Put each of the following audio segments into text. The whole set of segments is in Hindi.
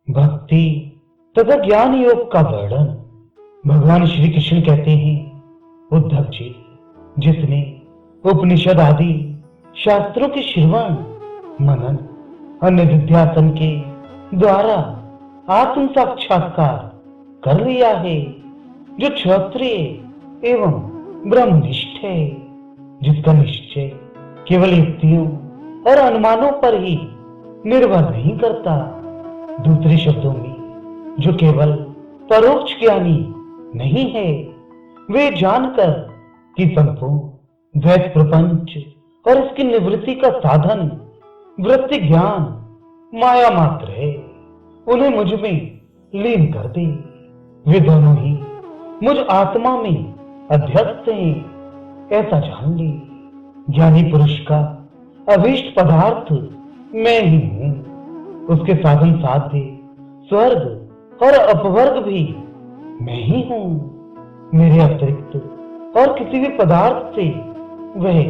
भक्ति तथा ज्ञान योग का वर्णन भगवान श्री कृष्ण कहते हैं, उद्धव जी, जिसने उपनिषद आदि शास्त्रों के श्रवण मनन और निधिध्यासन के द्वारा आत्म साक्षात्कार कर लिया है, जो क्षत्रिय एवं ब्रह्मनिष्ठ है, जिसका निश्चय केवल युक्तियों और अनुमानों पर ही निर्भर नहीं करता। दूसरे शब्दों में, जो केवल परोक्ष ज्ञानी नहीं है, वे जानकर कि संपूर्ण द्वैत प्रपंच और इसकी निवृत्ति का साधन वृत्ति ज्ञान माया मात्र है, उन्हें मुझ में लीन कर दे। वे दोनों ही मुझ आत्मा में अध्यस्त हैं, ऐसा जान ले। ज्ञानी पुरुष का अभीष्ट पदार्थ मैं ही हूं, उसके साधन साध्य स्वर्ग और अपवर्ग भी मैं ही हूं। मेरे अतिरिक्त और किसी भी पदार्थ से वह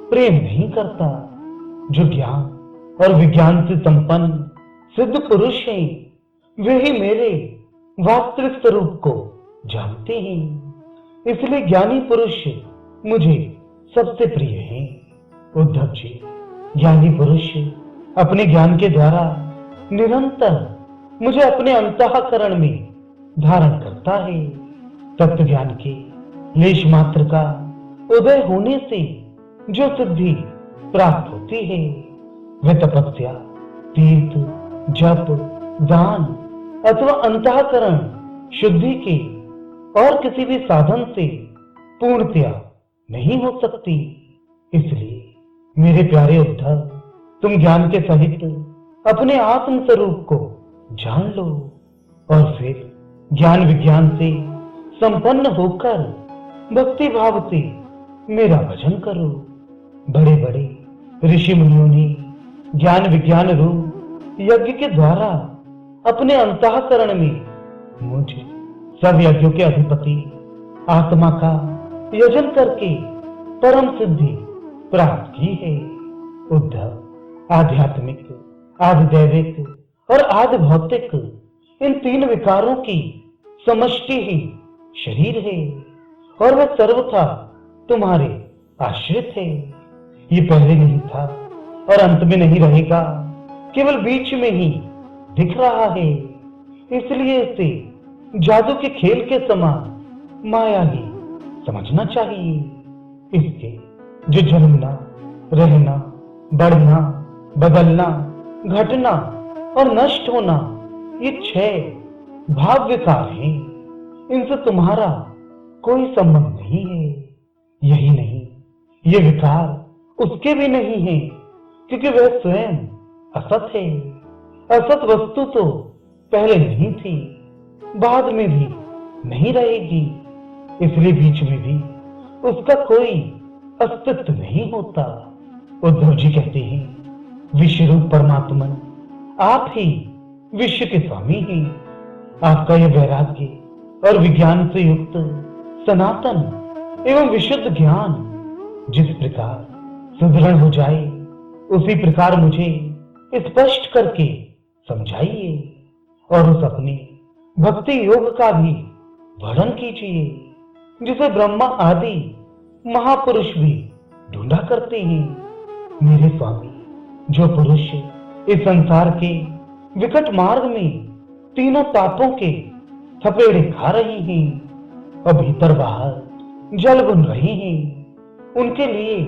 प्रेम नहीं करता। जो ज्ञान और विज्ञान से संपन्न सिद्ध पुरुष हैं, वे ही मेरे वास्तविक स्वरूप को जानते हैं। इसलिए ज्ञानी पुरुष मुझे सबसे प्रिय हैं। उद्धव जी, ज्ञानी पुरुष अपने ज्ञान के द्वारा निरंतर मुझे अपने अंतःकरण में धारण करता है। तत्व ज्ञान के लेश मात्र का उदय होने से जो सिद्धि प्राप्त होती है, वह तपस्या, तीर्थ, जप, दान अथवा अंतःकरण शुद्धि के और किसी भी साधन से पूर्णतया नहीं हो सकती। इसलिए मेरे प्यारे उद्धव, तुम ज्ञान के सहित अपने आत्म स्वरूप को जान लो और फिर ज्ञान विज्ञान से संपन्न होकर भक्ति भाव से मेरा भजन करो। बड़े बड़े ऋषि मुनियों ने ज्ञान विज्ञान रूप यज्ञ के द्वारा अपने अंतःकरण में मुझे सब यज्ञों के अधिपति आत्मा का यजन करके परम सिद्धि प्राप्त की है। उद्धव, आध्यात्मिक, आधिदैविक और आधि भौतिक इन तीन विकारों की समष्टि ही शरीर है और वह सर्वथा तुम्हारे आश्रित है। ये पहले नहीं था और अंत में नहीं रहेगा, केवल बीच में ही दिख रहा है। इसलिए इसे जादू के खेल के समान माया ही समझना चाहिए। इसके जो जन्मना, रहना, बढ़ना, बदलना, घटना और नष्ट होना, ये 6 भाव विकार हैं। इनसे तुम्हारा कोई संबंध नहीं है। यही नहीं, ये विकार उसके भी नहीं है, क्योंकि वह स्वयं असत है। असत वस्तु तो पहले नहीं थी, बाद में भी नहीं रहेगी, इसलिए बीच में भी उसका कोई अस्तित्व नहीं होता। उद्धव जी कहते हैं, विश्व रूप परमात्मन आप ही विश्व के स्वामी हैं। आपका यह वैराग्य और विज्ञान से युक्त सनातन एवं विशुद्ध ज्ञान जिस प्रकार सुदृढ़ हो जाए, उसी प्रकार मुझे स्पष्ट करके समझाइए और उस अपने भक्ति योग का भी वर्णन कीजिए, जिसे ब्रह्मा आदि महापुरुष भी ढूंढा करते हैं। मेरे स्वामी, जो पुरुष इस संसार के विकट मार्ग में तीनों तापों के थपेड़े खा रही हैं और भीतर बाहर जल बुन रही हैं, उनके लिए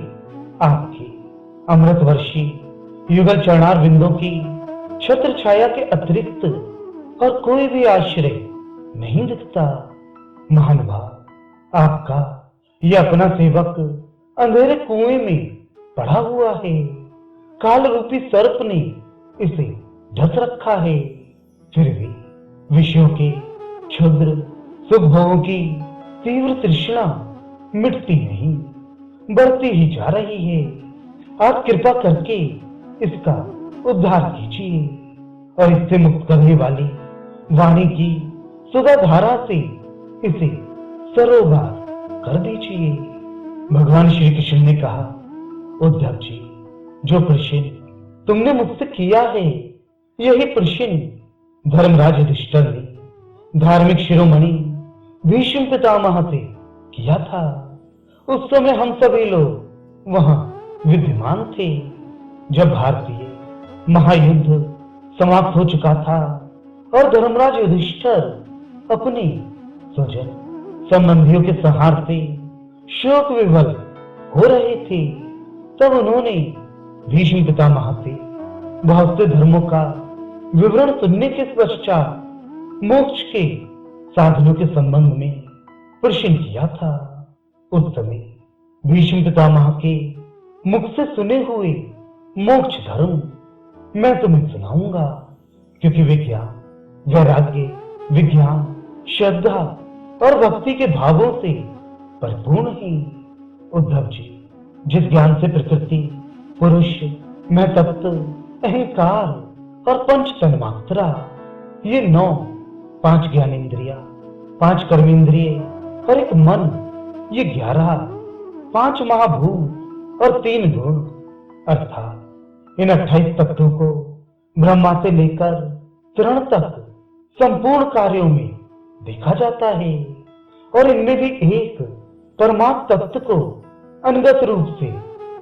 आपके अमृतवर्षी युगल चरणार बिंदों की छत्र छाया के अतिरिक्त और कोई भी आश्रय नहीं दिखता। महानुभाव, आपका यह अपना सेवक अंधेरे कुएं में पड़ा हुआ है। काल रूपी सर्प ने इसे ढक रखा है, फिर भी विषयों के क्षुद्र सुख भोगों की तीव्र तृष्णा मिटती नहीं, बढ़ती ही जा रही है। आप कृपा करके इसका उद्धार कीजिए और इससे मुक्त करने वाली वाणी की सुधा धारा से इसे सरोवर कर दीजिए। भगवान श्री कृष्ण ने कहा, उद्धव जी, जो प्रश्न तुमने मुझसे किया है, यही प्रश्न धर्मराज युधिष्ठिर ने धार्मिक शिरोमणि भीष्म पितामह से किया था। उस समय हम सभी लोग वहां विद्यमान थे, जब भारतीय महायुद्ध समाप्त हो चुका था और धर्मराज युधिष्ठिर अपने स्वजन संबंधियों के संहार से शोक विवल हो रहे थे। तब उन्होंने भीष्म पितामह से बहुत से धर्मों का विवरण सुनने के पश्चात मोक्ष के साधनों के संबंध में प्रश्न किया था। उस समय भीष्म पितामह के मुख से सुने हुए मोक्ष धर्म मैं तुम्हें सुनाऊंगा, क्योंकि वे ज्ञान, वैराग्य, विज्ञान, श्रद्धा और भक्ति के भावों से परिपूर्ण हैं। उद्धव जी, जिस ज्ञान से प्रकृति, पुरुष, मैं तत्व, अहंकार और पंच तन्मात्रा, ये 9, 5 ज्ञानेंद्रिया, 5 कर्मेंद्रिय और एक मन, ये 11, 5 महाभूत और 3 गुण, अर्थात इन 28 तत्वों को ब्रह्मा से लेकर तृण तक संपूर्ण कार्यों में देखा जाता है। और इनमें भी एक परमात्म तत्व को अनुगत रूप से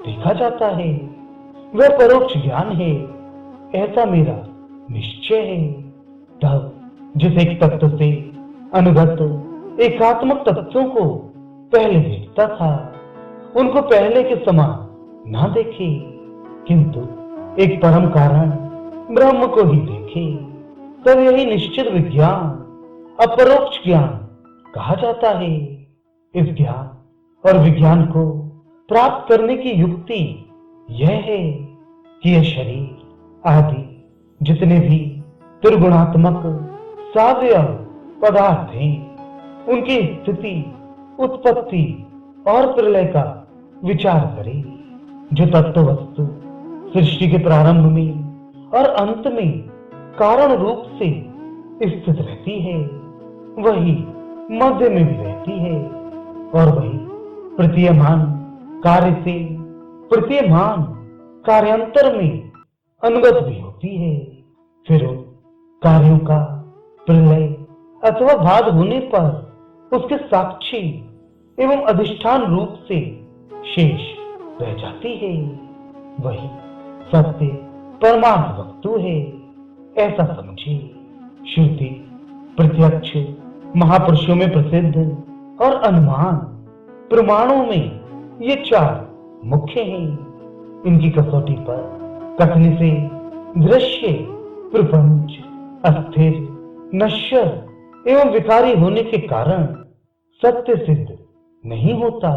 देखा जाता है। वह परोक्ष ज्ञान है, ऐसा मेरा निश्चय है। तब जिस एक तत्व से अनुगत एकात्मक तत्वों को पहले देखता था, उनको पहले के समान ना देखे, किंतु एक परम कारण ब्रह्म को ही देखे, तब यही निश्चित विज्ञान, अपरोक्ष ज्ञान कहा जाता है। इस ज्ञान और विज्ञान को प्राप्त करने की युक्ति यह है कि यह शरीर आदि जितने भी त्रिगुणात्मक सावयव पदार्थ हैं, उनकी स्थिति, उत्पत्ति और प्रलय का विचार करे। जो तत्व वस्तु सृष्टि के प्रारंभ में और अंत में कारण रूप से स्थित रहती है, वही मध्य में भी रहती है, और वही प्रतीयमान कार्य से प्रतीयमान कार्यांतर में अनुगत भी होती है। फिर उन कार्यों का प्रलय अथवा भाग होने पर उसके साक्षी एवं अधिष्ठान रूप से शेष रह जाती है। वही सत्य परमार्थ वस्तु है, ऐसा समझे। श्रुति, प्रत्यक्ष, महापुरुषों में प्रसिद्ध और अनुमान प्रमाणों में ये 4 मुख्य हैं। इनकी कसौटी पर कथने से दृश्य प्रपंच अस्थिर, नश्वर एवं विकारी होने के कारण सत्य सिद्ध नहीं होता।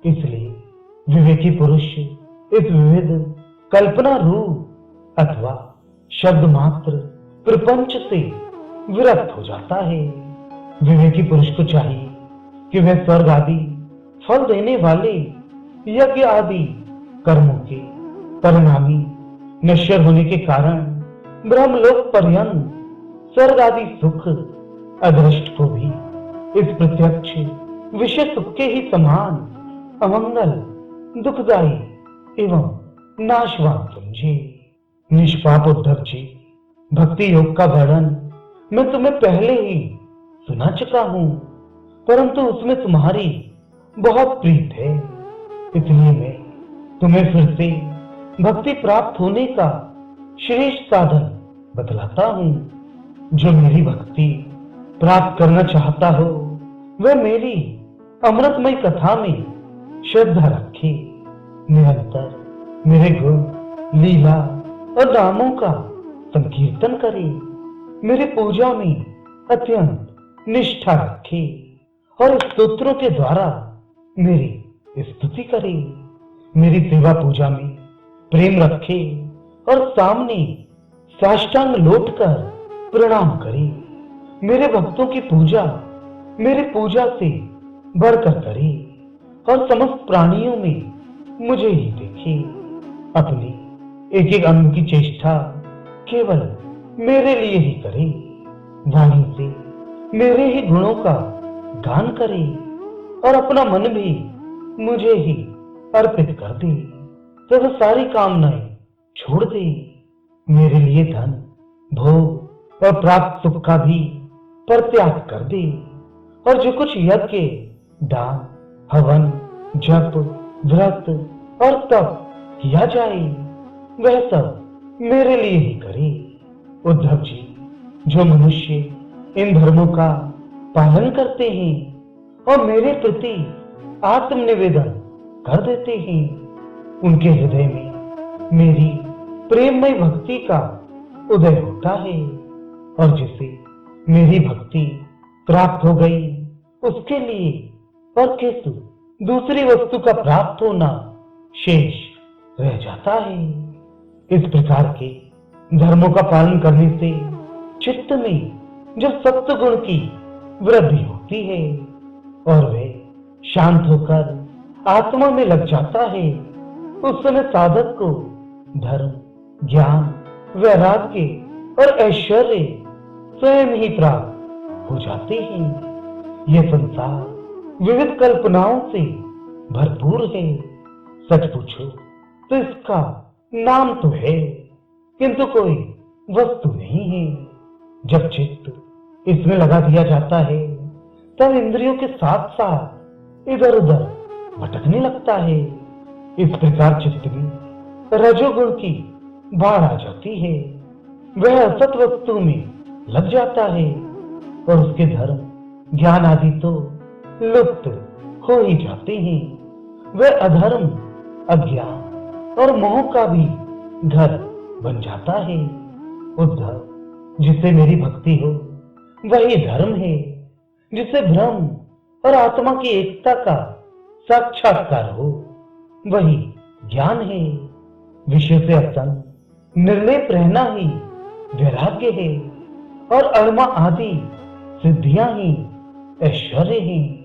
इसलिए विवेकी पुरुष इस विविध कल्पना रूप अथवा शब्द मात्र प्रपंच से विरक्त हो जाता है। विवेकी पुरुष को चाहिए कि वह स्वर्ग आदि फल देने वाले यज्ञ आदि कर्मों के परिणामी नश्वर होने के कारण ब्रह्मलोक पर्यंत स्वर्ग आदि सुख अदृष्ट को भी इस प्रत्यक्ष विषय सुख के ही समान अमंगल, दुखदायी एवं नाशवान समझे। निष्पाप उद्धव जी, भक्ति योग का वर्णन मैं तुम्हें पहले ही सुना चुका हूं, परंतु उसमें तुम्हारी बहुत प्रीत है, इसलिए मैं तुम्हें फिर से भक्ति प्राप्त होने का श्रेष्ठ साधन बतलाता हूं। जो मेरी भक्ति प्राप्त करना चाहता हो, वह मेरी अमृतमय कथा में श्रद्धा रखे, निरंतर मेरे गुण, लीला और नामों का संकीर्तन करे, मेरी पूजा में अत्यंत निष्ठा रखे और स्तोत्रों के द्वारा मेरी स्तुति करे, मेरी सेवा पूजा में प्रेम रखे और सामने साष्टांग लौटकर प्रणाम करे, मेरे भक्तों की पूजा मेरी पूजा से बढ़कर करे और समस्त प्राणियों में मुझे ही देखे, अपनी एक एक अंग की चेष्टा केवल मेरे लिए ही करे, वाणी से मेरे ही गुणों का गान करे और अपना मन भी मुझे ही अर्पित कर दे, तो वह सारी कामनाएं छोड़ दे। मेरे लिए धन, भोग और प्राप्त सुख का भी परित्याग कर दे, और जो कुछ यज्ञ, दान, हवन, जप, व्रत और तप किया जाए वह सब मेरे लिए ही करे। उद्धव जी, जो मनुष्य इन धर्मों का पालन करते हैं और मेरे प्रति आत्मनिवेदन कर देते हैं, उनके हृदय में मेरी प्रेममय भक्ति का उदय होता है, और जिसे मेरी भक्ति प्राप्त हो गई उसके लिए और किस दूसरी वस्तु का प्राप्त होना शेष रह जाता है। इस प्रकार के धर्मों का पालन करने से चित्त में जो सत्व गुण की वृद्धि होती है और वह शांत होकर आत्मा में लग जाता है, उस समय साधक को धर्म, ज्ञान, वैराग्य और ऐश्वर्य स्वयं ही प्राप्त हो जाते हैं। यह संसार विविध कल्पनाओं से भरपूर है। सच पूछो तो इसका नाम तो है, किंतु कोई वस्तु नहीं है। जब चित्त इसमें लगा दिया जाता है तब इंद्रियों के साथ साथ इधर उधर भटकने लगता है। इस प्रकार चित्त में रजोगुण की बाढ़ आ जाती है, वह असत वस्तु में लग जाता है और उसके धर्म, ज्ञान आदि तो लुप्त हो ही जाते हैं। वह अधर्म, अज्ञान और मोह का भी घर बन जाता है। उद्धव, जिसे मेरी भक्ति हो वही धर्म है, जिसे ब्रह्म और आत्मा की एकता का साक्षात्कार हो वही ज्ञान है। विषय से असंग निर्लेप रहना ही वैराग्य है, और अणमा आदि सिद्धियां ही ऐश्वर्य है।